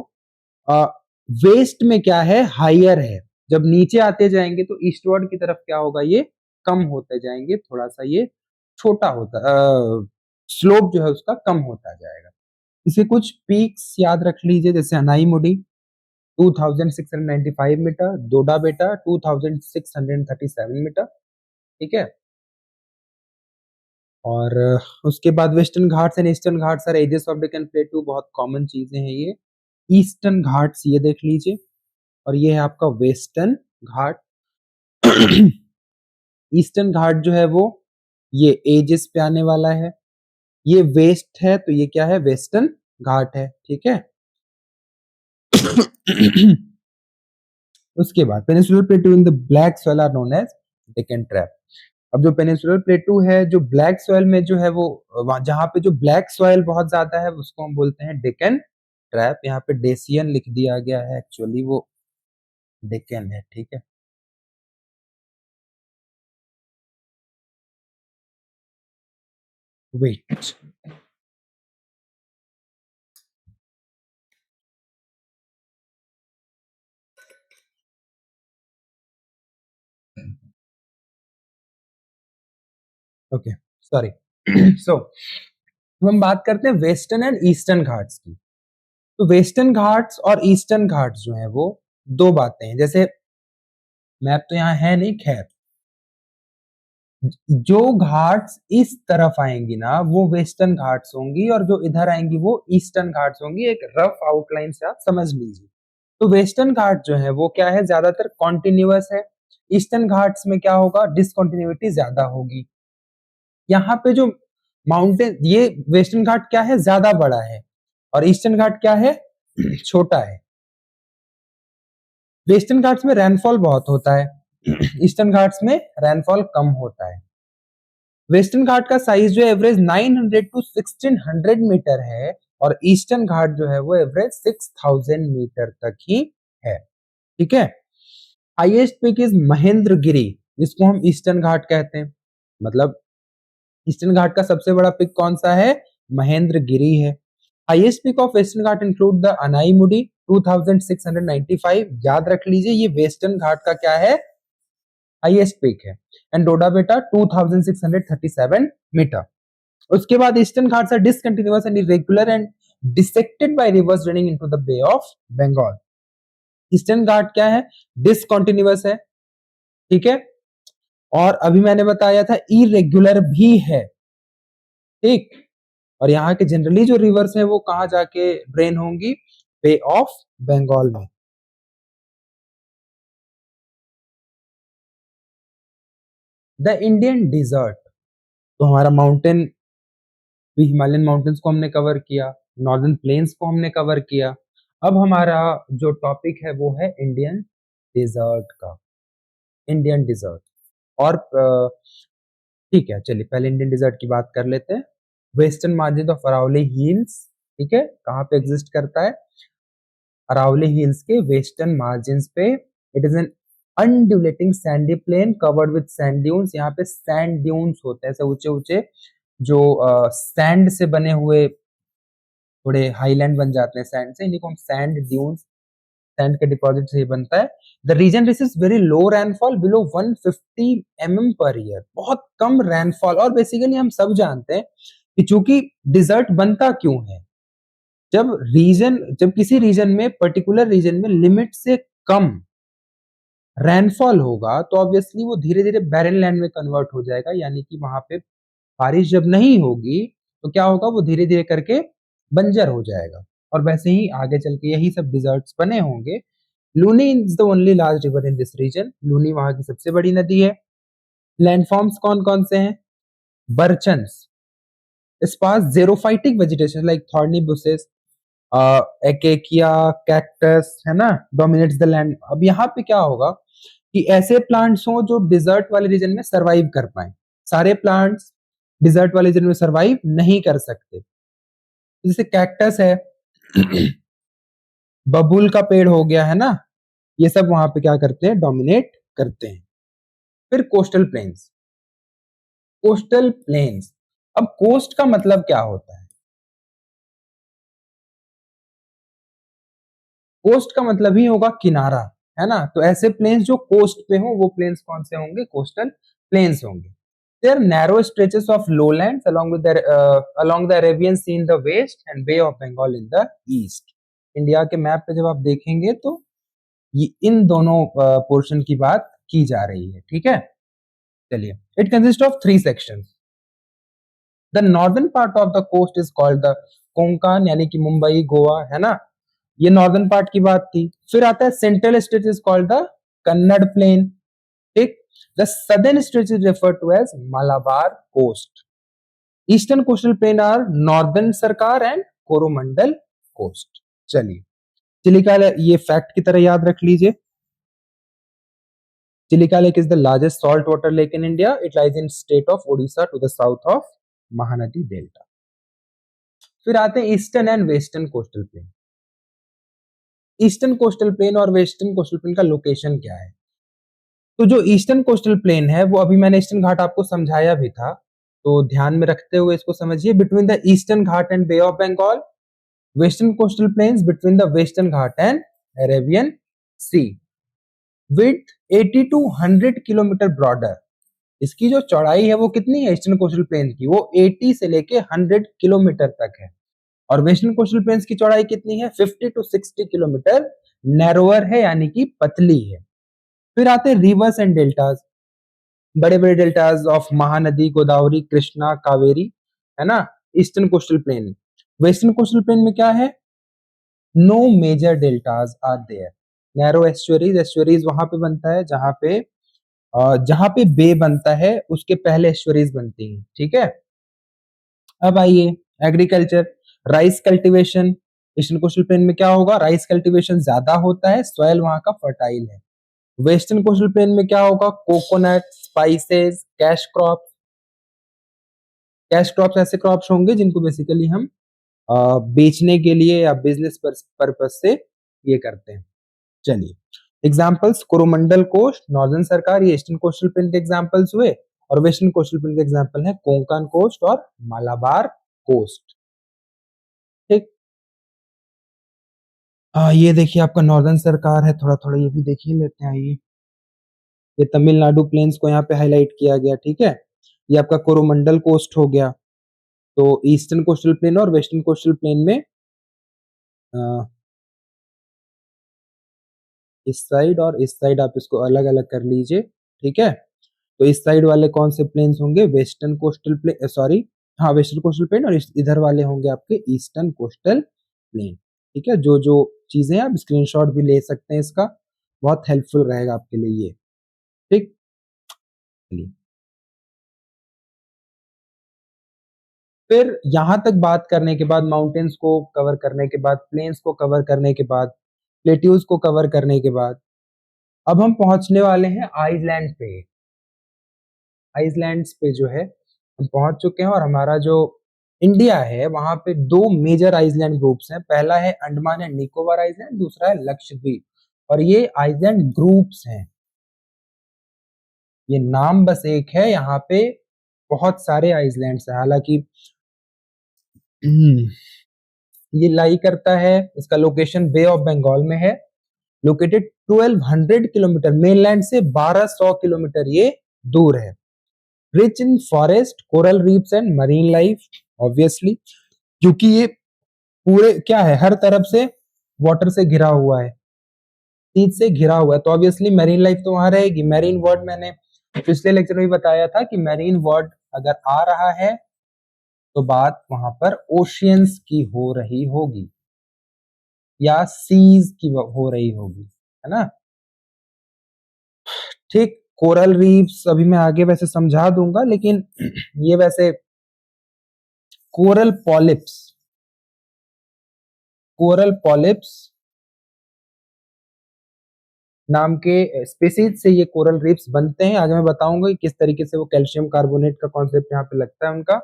वेस्ट में क्या है, हायर है, जब नीचे आते जाएंगे तो ईस्टवर्ड की तरफ क्या होगा, ये कम होते जाएंगे, थोड़ा सा ये छोटा होता, स्लोप जो है उसका कम होता जाएगा। इसे कुछ पीक्स याद रख लीजिए, जैसे अनाई मुडी 2695 मीटर, डोडा बेटा 2637 मीटर। ठीक है, और उसके बाद western Ghats and eastern Ghats are edges of Deccan plateau, बहुत कॉमन चीजें हैं ये। ईस्टर्न घाट्स ये देख लीजिए, और ये है आपका वेस्टर्न घाट। ईस्टर्न घाट जो है वो ये एजेस पे आने वाला है, ये वेस्ट है तो ये क्या है, वेस्टर्न घाट है। ठीक है। उसके बाद peninsular plateau in the black soil are known as Deccan trap. अब जो पेनिनसुलर प्लेटू है, जो ब्लैक सॉइल में जो है वो, जहां पे जो ब्लैक सॉइल बहुत ज्यादा है उसको हम बोलते हैं डेक्कन ट्रैप। यहाँ पे डेसियन लिख दिया गया है, एक्चुअली वो डेक्कन है। ठीक है, वेट, ओके, सॉरी। सो हम बात करते हैं वेस्टर्न एंड ईस्टर्न घाट्स की। तो वेस्टर्न घाट्स और ईस्टर्न घाट्स जो है वो दो बातें हैं, जैसे मैप तो यहाँ है नहीं, खैर, जो घाट्स इस तरफ आएंगी ना वो वेस्टर्न घाट्स होंगी, और जो इधर आएंगी वो ईस्टर्न घाट्स होंगी। एक रफ आउटलाइन से आप समझ लीजिए। तो वेस्टर्न घाट जो है वो क्या है, ज्यादातर कॉन्टिन्यूअस है। ईस्टर्न घाट्स में क्या होगा, डिसकंटिन्यूटी ज्यादा होगी। यहाँ पे जो माउंटेन, ये वेस्टर्न घाट क्या है, ज्यादा बड़ा है, और ईस्टर्न घाट क्या है, छोटा है। वेस्टर्न घाट्स में रेनफॉल बहुत होता है, ईस्टर्न घाट्स में रेनफॉल कम होता है। वेस्टर्न घाट का साइज जो एवरेज 900 टू 1600 मीटर है, और ईस्टर्न घाट जो है वो एवरेज 6000 मीटर तक ही है। ठीक है। हाईएस्ट पीक इज महेंद्रगिरी, जिसको हम ईस्टर्न घाट कहते हैं। मतलब ईस्टर्न घाट का सबसे बड़ा पिक कौन सा है, महेंद्रगिरी है। Highest peak of western Ghat include the Anaimudi 2695, याद रख लीजिए ये वेस्टर्न घाट का क्या है, हाईएस्ट पीक है। And Doddabetta 2637 metre. उसके बाद eastern Ghats are discontinuous and irregular and dissected by rivers running into the Bay of Bengal. Eastern Ghat क्या है, डिसकंटिन्यूअस है। ठीक है, और अभी मैंने बताया था इरेगुलर भी है। ठीक, और यहाँ के जनरली जो रिवर्स है वो कहाँ जाके ड्रेन होंगी, बे ऑफ बंगाल में। द इंडियन डिजर्ट, तो हमारा माउंटेन, हिमालयन माउंटेन्स को हमने कवर किया, नॉर्दर्न प्लेन्स को हमने कवर किया। अब हमारा जो टॉपिक है वो है इंडियन डिजर्ट का, इंडियन डिजर्ट। और ठीक है, चलिए पहले इंडियन डिजर्ट की बात कर लेते हैं। Western margin of Aravalli hills, ठीक है, कहाँ पे एग्जिस्ट करता है, अरावली हिल्स के वेस्टर्न मार्जिन पे। It is an undulating sandy plain covered with sand dunes. यहाँ पे सैंड ड्यून्स होते हैं, ऐसे ऊंचे ऊंचे जो सैंड से बने हुए थोड़े हाईलैंड बन जाते हैं सैंड से, इन्हीं को हम सैंड ड्यून्स, सैंड के डिपॉजिट से ही बनता है। The region receives very low rainfall below 150 per year, बहुत कम रैनफॉल। और बेसिकली हम सब जानते हैं कि चूंकि डिजर्ट बनता क्यों है, जब किसी रीजन में, पर्टिकुलर रीजन में लिमिट से कम रैनफॉल होगा तो ऑब्वियसली वो धीरे धीरे बैरन लैंड में कन्वर्ट हो जाएगा, यानी कि वहां पे बारिश जब नहीं होगी तो क्या होगा, वो धीरे धीरे करके बंजर हो जाएगा। और वैसे ही आगे चल के यही सब डिजर्ट्स बने होंगे, Luni is the only large river in this region, Luni वहां की सबसे बड़ी नदी है। लैंडफॉर्म्स कौन कौन से हैं? Barchans, sparse xerophytic vegetation like thorny bushes, acacia, cactus, है ना, डोमिनेट्स द लैंड। अब यहाँ पे क्या होगा कि ऐसे प्लांट्स हो जो डिजर्ट वाले रीजन में सरवाइव कर पाए। सारे प्लांट्स डिजर्ट वाले रीजन में सरवाइव नहीं कर सकते। जैसे कैक्टस है, बबूल का पेड़ हो गया, है ना, ये सब वहां पे क्या करते हैं? डोमिनेट करते हैं। फिर कोस्टल प्लेन्स, कोस्टल प्लेन्स, अब कोस्ट का मतलब क्या होता है? कोस्ट का मतलब ही होगा किनारा, है ना। तो ऐसे प्लेन्स जो कोस्ट पे हो वो प्लेन्स कौन से होंगे? कोस्टल प्लेन्स होंगे। There narrow stretches of lowlands along with the along the Arabian Sea in the west and Bay of Bengal in the east। India के मैप पे जब आप देखेंगे तो ये इन दोनों पोर्शन की बात की जा रही है, ठीक है। चलिए, it consist of 3 sections. The northern part of the coast is called the Konkan, यानी कि मुंबई, गोवा, है ना, ये नॉर्दर्न पार्ट की बात थी। फिर आता है central stretch is called the Kannada plain, ठीक। The southern stretch is referred to as Malabar coast. Eastern coastal plain are northern Circars and Coromandel coast. चलिए, चिलिका, ये फैक्ट की तरह याद रख लीजिए। Chilika lake is the largest saltwater lake in India. It lies in state of Odisha to the south of Mahanadi Delta। फिर आते हैं eastern and western coastal plane. Eastern coastal plane और वेस्टर्न कोस्टल प्लेन का location क्या है? तो जो eastern coastal plane है वो अभी मैंने ईस्टर्न घाट आपको समझाया भी था, तो ध्यान में रखते हुए इसको समझिए। Between the eastern Ghat and bay of Bengal, western coastal plains between the western Ghat and Arabian sea, with 80 to 100 kilometre broader. इसकी जो चौड़ाई है वो कितनी है ईस्टर्न कोस्टल प्लेन की? वो 80 से लेके 100 किलोमीटर तक है। और वेस्टर्न कोस्टल प्लेन्स की चौड़ाई कितनी है? 50 to 60 किलोमीटर नैरोअर है, यानी कि पतली है। फिर आते हैं रिवर्स एंड डेल्टाज, बड़े बड़े डेल्टाज ऑफ महानदी, गोदावरी, कृष्णा, कावेरी, है ना, eastern coastal plain. Western coastal plain में क्या है? No major deltas are there. Narrow estuaries, estuaries वहां पे बनता है जहां पे बे बनता है उसके पहले एस्चुअरीज बनती हैं, ठीक है। अब आइए agriculture, rice cultivation. Eastern coastal plain में क्या होगा? राइस कल्टीवेशन ज्यादा होता है, सॉइल वहां का फर्टाइल है। वेस्टर्न कोस्टल प्लेन में क्या होगा? Coconut, spices, cash crop. Cash crops ऐसे क्रॉप्स होंगे जिनको बेसिकली हम बेचने के लिए या बिजनेस पर्पज से ये करते हैं। चलिए, एग्जाम्पल्स, कोरोमंडल कोस्ट, नॉर्दर्न सरकार, ये ईस्टर्न कोस्टल प्लेन के एग्जाम्पल्स हुए। और वेस्टर्न कोस्टल प्लेन के एग्जाम्पल है कोंकण कोस्ट और मालाबार कोस्ट, ठीक। ये देखिए आपका नॉर्दर्न सरकार है, थोड़ा थोड़ा ये भी देख ही लेते हैं। ये तमिलनाडु प्लेन्स को यहाँ पे हाईलाइट किया गया, ठीक है। ये आपका कोरोमंडल कोस्ट हो गया। तो ईस्टर्न कोस्टल प्लेन और वेस्टर्न कोस्टल प्लेन में इस साइड और इस साइड आप इसको अलग अलग कर लीजिए, ठीक है। तो इस साइड वाले कौन से प्लेन्स होंगे? वेस्टर्न कोस्टल प्लेन, सॉरी, हाँ, वेस्टर्न कोस्टल प्लेन। और इधर वाले होंगे आपके ईस्टर्न कोस्टल प्लेन, ठीक है। जो जो चीजें आप स्क्रीनशॉट भी ले सकते हैं इसका, बहुत हेल्पफुल रहेगा आपके लिए ये, ठीक। चलिए, फिर यहां तक बात करने के बाद, माउंटेन्स को कवर करने के बाद, प्लेन्स को कवर करने के बाद, प्लेट्यूज को कवर करने के बाद, अब हम पहुंचने वाले हैं आइसलैंड पे। आइसलैंड्स पे जो है हम पहुंच चुके हैं। और हमारा जो इंडिया है वहां पे दो मेजर आइसलैंड ग्रुप्स हैं। पहला है अंडमान एंड निकोबार आइसलैंड, दूसरा है लक्षद्वीप। और ये आइसलैंड ग्रुप्स हैं, ये नाम बस एक है, यहाँ पे बहुत सारे आइसलैंड्स हैं। हालांकि ये लाई करता है, इसका लोकेशन बे ऑफ बंगाल में है, लोकेटेड 1200 किलोमीटर, मेनलैंड से 1200 किलोमीटर ये दूर है। Rich in forest, coral reefs and marine life, obviously, क्योंकि ये पूरे क्या है, हर तरफ से वाटर से घिरा हुआ है, सीप से घिरा हुआ है, तो ऑब्वियसली मैरीन लाइफ तो वहां रहेगी। मैरीन वर्ड मैंने पिछले लेक्चर में बताया था कि मैरीन वर्ड अगर आ रहा है तो बात वहां पर ओशियंस की हो रही होगी या सीज की हो रही होगी, है ना। ठीक, कोरल रीफ्स अभी मैं आगे वैसे समझा दूंगा, लेकिन ये वैसे कोरल पॉलिप्स, कोरल पॉलिप्स नाम के स्पीसीज से ये कोरल रीफ्स बनते हैं। आगे मैं बताऊंगा कि किस तरीके से वो कैल्शियम कार्बोनेट का कॉन्सेप्ट यहाँ पे लगता है उनका।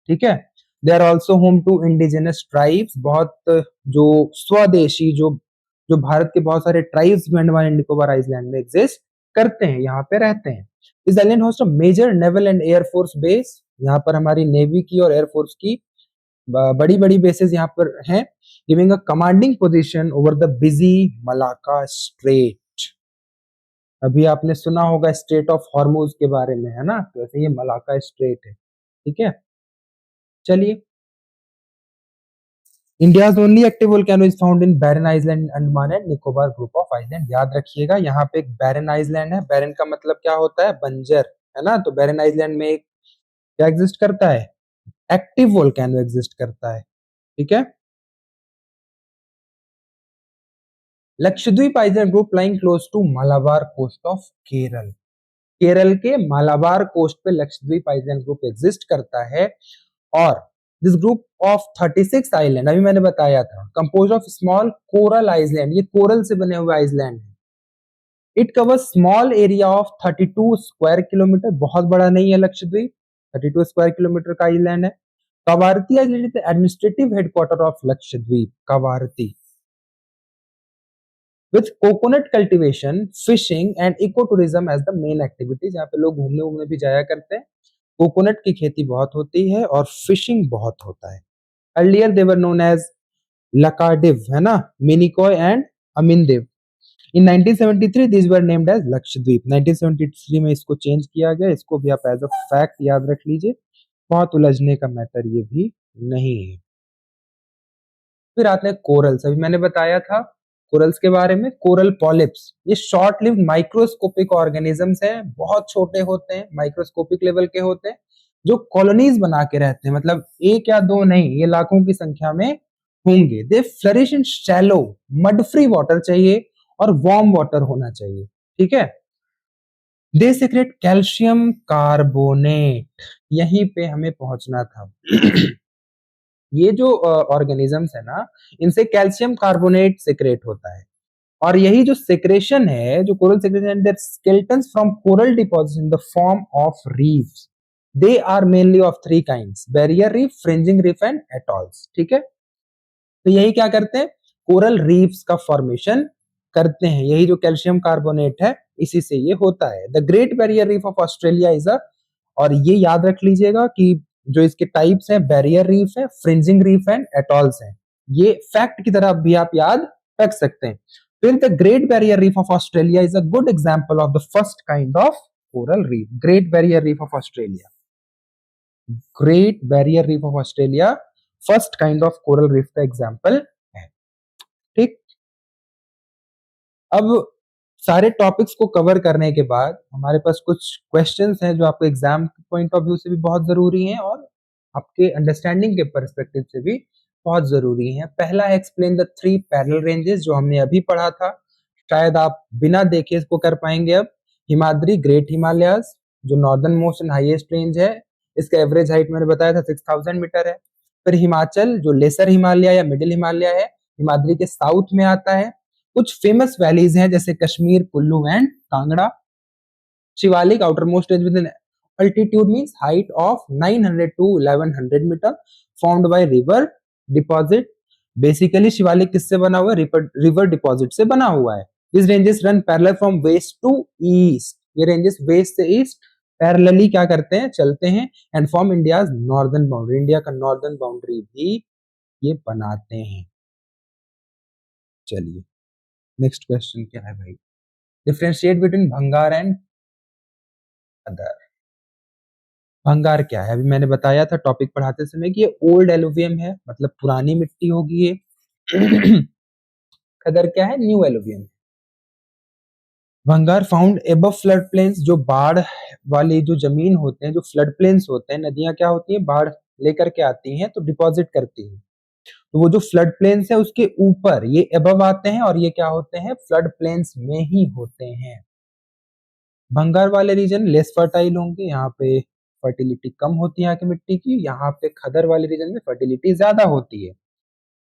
ठीक है, they are also home to indigenous tribes, बहुत जो स्वदेशी जो भारत के बहुत सारे ट्राइब्स भी अंडमान एंड निकोबार आइलैंड में एग्जिस्ट करते हैं, यहाँ पे रहते हैं। इस island host a major naval and air force base, यहाँ पर हमारी नेवी की और एयरफोर्स की बड़ी बड़ी बेसेस यहाँ पर हैं, giving a commanding position over the busy Malacca strait. अभी आपने सुना होगा स्ट्रेट ऑफ हॉर्मुज के बारे में, है ना, तो वैसे ये मलाका स्ट्रेट है। ठीक है, चलिए, India's only active volcano is found in Barren island Andaman and Nicobar group of island. याद रखिएगा, यहाँ पे एक बैरन आइलैंड है। बैरन का मतलब क्या होता है, बंजर, है ना। तो बैरन आइलैंड में एक क्या एग्जिस्ट करता है, एक्टिव वोल्केनो एग्जिस्ट करता है। ठीक है, Lakshadweep island group lying close to Malabar coast of Kerala. Kerala के मालाबार कोस्ट पे लक्षद्वीप आइलैंड ग्रुप एग्जिस्ट करता है। और दिस ग्रुप ऑफ 36 आइलैंड, अभी मैंने बताया था, compose of small coral island, ये कोरल से बने हुए आइलैंड है। It covers small area of 32 square kilometre, बहुत बड़ा नहीं है लक्षद्वीप, 32 स्क्वायर किलोमीटर का आइलैंड है। Kavaratti island is the administrative headquarter of Lakshadweep, Kavaratti. With coconut cultivation, fishing and eco tourism as the main activities, यहाँ पे लोग घूमने वूमने भी जाया करते हैं। कोकोनट की खेती बहुत होती है और फिशिंग बहुत होता है। Earlier they were known as Laccadive, है ना, Minicoy and Amindivi. In 1973 these were named as Lakshadweep. 1973 में इसको चेंज किया गया, इसको भी आप एज अ फैक्ट याद रख लीजिए, बहुत उलझने का मैटर ये भी नहीं है। फिर आते हैं कोरल्स, अभी मैंने बताया था कोरल्स के बारे में। कोरल पॉलिप्स, ये शॉर्ट लिव्ड माइक्रोस्कोपिक ऑर्गेनिजम्स हैं, बहुत छोटे होते हैं, माइक्रोस्कोपिक लेवल के होते हैं, जो कॉलोनीज बना के रहते हैं, मतलब एक या दो नहीं, ये लाखों की संख्या में होंगे। They flourish in shallow, mud free water चाहिए और वार्म वाटर होना चाहिए। ठीक है, दे सीक्रेट कैल्शियम कार्बोनेट, यहीं पे हमें पहुंचना था। ये जो ऑर्गेनिजम्स है ना, इनसे कैल्शियम कार्बोनेट सेक्रेट होता है। और यही जो सेक्रेशन है, जो coral secretion, their skeletons from coral deposits in the form of reefs. They are mainly of three kinds, barrier reef, fringing reef and atolls. ठीक है, तो यही क्या करते हैं, कोरल रीफ्स का फॉर्मेशन करते हैं। यही जो कैल्शियम कार्बोनेट है, इसी से ये होता है। The great barrier reef of Australia is a, और ये याद रख लीजिएगा कि जो इसके टाइप्स हैं, बैरियर रीफ है, फ्रिंजिंग रीफ एंड एटॉल्स हैं। ये फैक्ट की तरह भी आप याद रख सकते हैं। फिर the great barrier reef of Australia is a good example of the first kind of coral reef. Great barrier reef of Australia, great barrier reef of Australia first kind of coral reef का example है। ठीक, अब सारे topics को cover करने के बाद हमारे पास कुछ क्वेश्चंस हैं जो आपको एग्जाम पॉइंट ऑफ व्यू से भी बहुत जरूरी हैं और आपके अंडरस्टैंडिंग के पर्सपेक्टिव से भी बहुत जरूरी हैं। पहला है explain the three parallel ranges, जो हमने अभी पढ़ा था, शायद आप बिना देखे इसको कर पाएंगे अब। हिमाद्री, ग्रेट हिमालयाज, जो northern most and highest range है, इसका एवरेज हाइट मैंने बताया था 6000 मीटर है। फिर हिमाचल, जो लेसर हिमालय या मिडिल हिमालय है, हिमाद्री के साउथ में आता है। कुछ फेमस वैलीज हैं जैसे Kashmir, Kullu and Kangra. Shivalik, outer most range with altitude means height of 900 to 1100 metre, found by river deposit. Basically Shivalik किससे बना हुआ है, रिवर डिपॉजिट से बना हुआ है। This ranges run parallel from west to east, ये रेंजेस वेस्ट से ईस्ट पैरेलली क्या करते हैं, चलते हैं, and form India's northern boundary, India का नॉर्दर्न बाउंड्री भी ये बनाते हैं। चलिए, नेक्स्ट क्वेश्चन क्या है भाई, डिफरेंशिएट बिटवीन भंगार एंड अदर। भंगार क्या है, अभी मैंने बताया था टॉपिक पढ़ाते समय कि ये ओल्ड एलुवियम है, मतलब पुरानी मिट्टी होगी ये। खदर क्या है, न्यू एलुवियम। भंगार फाउंड एबव फ्लड प्लेन्स, जो बाढ़ वाली जो जमीन होते हैं, जो फ्लड प्लेन्स होते हैं, नदियां क्या होती हैं, बाढ़ लेकर के आती हैं तो डिपॉजिट करती हैं, तो वो जो फ्लड प्लेन्स है उसके ऊपर ये अबव आते हैं और ये क्या होते हैं, फ्लड प्लेन्स में ही होते हैं। भंगार वाले रीजन लेस फर्टाइल होंगे, यहाँ पे फर्टिलिटी कम होती है यहाँ की मिट्टी की, यहाँ पे खदर वाले रीजन में फर्टिलिटी ज्यादा होती है।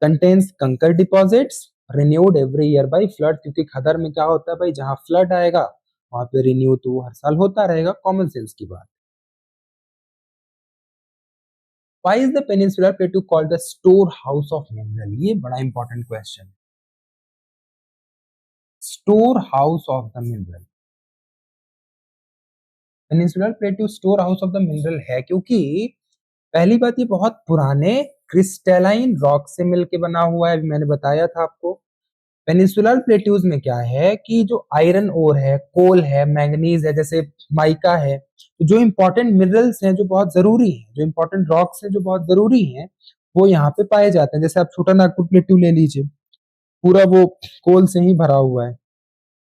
कंटेन्स कंकर deposits renewed every year by flood, क्योंकि खदर में क्या होता है भाई, जहां फ्लड आएगा वहां पे रिन्यू तो हर साल होता रहेगा, कॉमन सेंस की बात। Why is the Peninsular Plateau called the storehouse of mineral? ये बड़ा इंपॉर्टेंट क्वेश्चन है। Store house of the mineral, peninsular प्लेटू store house of the mineral है क्योंकि पहली बात ये बहुत पुराने क्रिस्टेलाइन रॉक से मिलके बना हुआ है, अभी मैंने बताया था आपको। पेनिनसुलर प्लेट्यूज में क्या है कि जो आयरन ओर है, कोल है, मैंगनीज है, जैसे माइका है, तो जो इंपॉर्टेंट मिनरल्स हैं जो बहुत जरूरी हैं, जो इंपॉर्टेंट रॉक्स हैं जो बहुत जरूरी हैं, वो यहाँ पे पाए जाते हैं। जैसे आप छोटा नागपुर प्लेट्यू ले लीजिए, पूरा वो कोल से ही भरा हुआ है।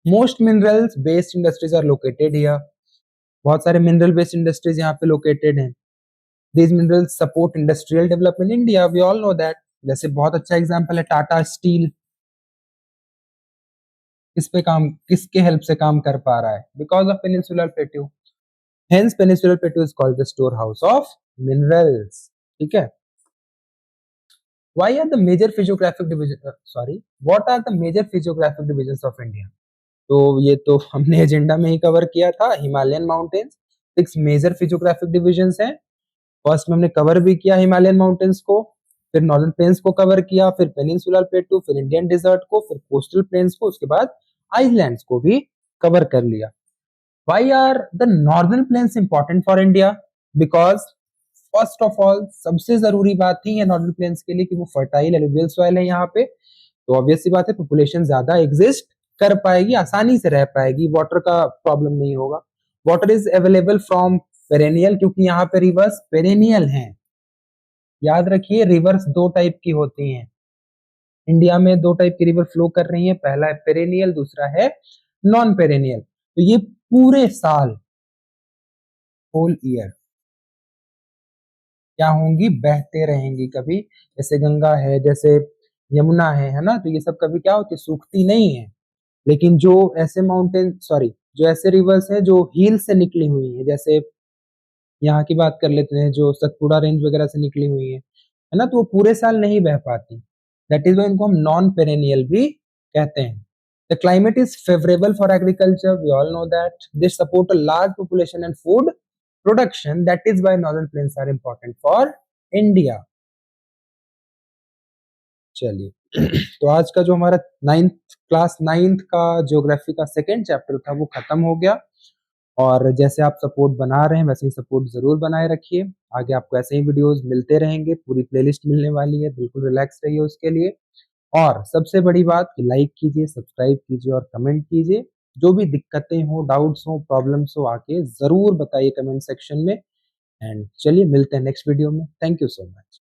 Most minerals based industries are located here, बहुत सारे मिनरल बेस्ड इंडस्ट्रीज यहाँ पे लोकेटेड हैं। These minerals support industrial development India, we all know that. जैसे बहुत अच्छा एग्जांपल है टाटा स्टील, किस पे काम, किसके हेल्प से काम कर पा रहा है, because of peninsular plateau. Hence peninsular plateau is called the store house of minerals. ठीक है। Why are the major physiographic division, sorry, what are the major physiographic divisions of India? तो ये तो हमने एजेंडा में ही कवर किया था, Himalayan mountains 6 major physiographic divisions हैं। फर्स्ट में हमने कवर भी किया हिमालयन माउंटेन्स को, फिर नॉर्दर्न प्लेन्स को कवर किया, फिर पेनिनसुलर प्लेटू, फिर इंडियन डिजर्ट को, फिर कोस्टल प्लेन्स को, उसके बाद आइलैंड्स को भी कवर कर लिया। Why are the northern plains important for India? Because first of all सबसे जरूरी बात ही है नॉर्दर्न प्लेन्स के लिए कि वो फर्टाइल एलुवियल सॉइल है यहाँ पे, तो ऑब्वियस सी बात है पॉपुलेशन ज्यादा एग्जिस्ट कर पाएगी, आसानी से रह पाएगी, वाटर का प्रॉब्लम नहीं होगा। Water is available from perennial, क्योंकि यहाँ पे रिवर्स पेरेनियल हैं। याद रखिए रिवर्स दो टाइप की होती हैं, इंडिया में दो टाइप की रिवर फ्लो कर रही है, पहला है पेरेनियल, दूसरा है नॉन पेरेनियल। तो ये पूरे साल, होल ईयर क्या होंगी, बहते रहेंगी। कभी जैसे गंगा है, जैसे यमुना है ना, तो ये सब कभी क्या होती, सूखती नहीं है। लेकिन जो ऐसे माउंटेन, सॉरी, जो ऐसे रिवर्स हैं जो हिल से निकली हुई है, जैसे यहाँ की बात कर लेते हैं जो सतपुड़ा रेंज वगैरह से निकली हुई है ना, तो वो पूरे साल नहीं बह पाती। दैट इज वाई इनको हम नॉन पेरेनियल भी कहते हैं। The climate is favourable for agriculture, we all know that. They support a large population and food production, that is why northern plains are important for India. चलिए तो आज का जो हमारा क्लास नाइन्थ का ज्योग्राफी का सेकेंड चैप्टर था वो खत्म हो गया। और जैसे आप सपोर्ट बना रहे हैं वैसे ही सपोर्ट जरूर बनाए रखिए, आगे आपको ऐसे ही वीडियोस मिलते रहेंगे, पूरी प्लेलिस्ट मिलने वाली है, बिल्कुल रिलैक्स रहिए उसके लिए। और सबसे बड़ी बात कि लाइक कीजिए, सब्सक्राइब कीजिए और कमेंट कीजिए। जो भी दिक्कतें हो, डाउट्स हो, प्रॉब्लम्स हो, आके जरूर बताइए कमेंट सेक्शन में। एंड चलिए मिलते हैं नेक्स्ट वीडियो में। Thank you so much.